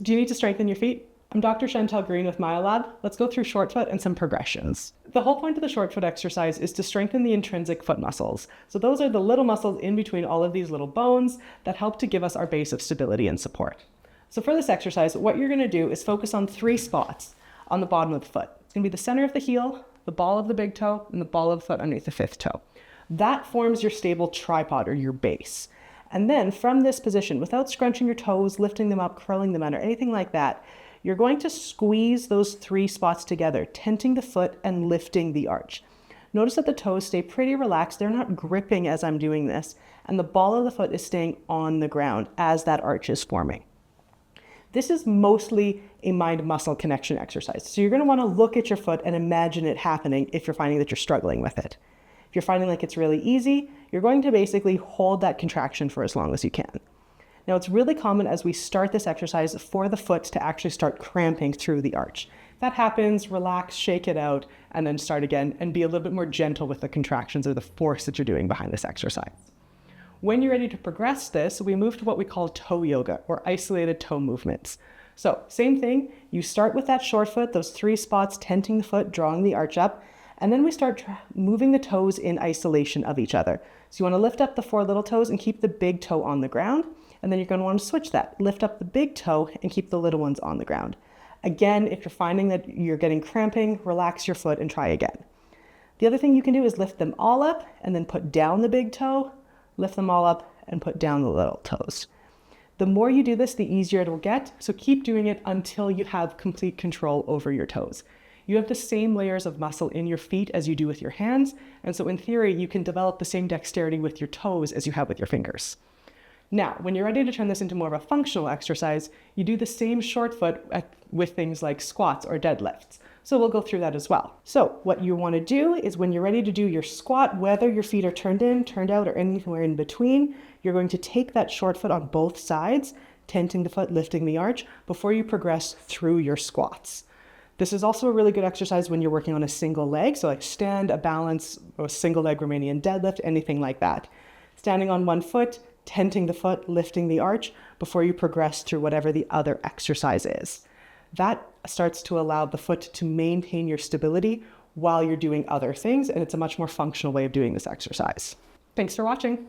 Do you need to strengthen your feet? I'm Dr. Chantelle with MyoLab. Let's go through short foot and some progressions. The whole point of the short foot exercise is to strengthen the intrinsic foot muscles. So those are the little muscles in between all of these little bones that help to give us our base of stability and support. So for this exercise, what you're going to do is focus on 3 spots on the bottom of the foot. It's going to be the center of the heel, the ball of the big toe, and the ball of the foot underneath the 5th toe. That forms your stable tripod or your base. And then from this position, without scrunching your toes, lifting them up, curling them in, or anything like that, you're going to squeeze those 3 spots together, tenting the foot and lifting the arch. Notice that the toes stay pretty relaxed. They're not gripping as I'm doing this, and the ball of the foot is staying on the ground as that arch is forming. This is mostly a mind-muscle connection exercise. So you're going to want to look at your foot and imagine it happening if you're finding that you're struggling with it. If you're finding like it's really easy, you're going to basically hold that contraction for as long as you can. Now, it's really common as we start this exercise for the foot to actually start cramping through the arch. If that happens, relax, shake it out, and then start again and be a little bit more gentle with the contractions or the force that you're doing behind this exercise. When you're ready to progress this, we move to what we call toe yoga or isolated toe movements. So same thing, you start with that short foot, those 3 spots, tenting the foot, drawing the arch up, and then we start moving the toes in isolation of each other. So you want to lift up the 4 little toes and keep the big toe on the ground. And then you're going to want to switch that. Lift up the big toe and keep the little ones on the ground. Again, if you're finding that you're getting cramping, relax your foot and try again. The other thing you can do is lift them all up and then put down the big toe, lift them all up and put down the little toes. The more you do this, the easier it will get. So keep doing it until you have complete control over your toes. You have the same layers of muscle in your feet as you do with your hands. And so in theory, you can develop the same dexterity with your toes as you have with your fingers. Now, when you're ready to turn this into more of a functional exercise, you do the same short foot with things like squats or deadlifts. So we'll go through that as well. So what you want to do is when you're ready to do your squat, whether your feet are turned in, turned out, or anywhere in between, you're going to take that short foot on both sides, tenting the foot, lifting the arch, before you progress through your squats. This is also a really good exercise when you're working on a single leg, so like stand, a balance, or a single leg Romanian deadlift, anything like that. Standing on one foot, tenting the foot, lifting the arch before you progress through whatever the other exercise is. That starts to allow the foot to maintain your stability while you're doing other things, and it's a much more functional way of doing this exercise. Thanks for watching.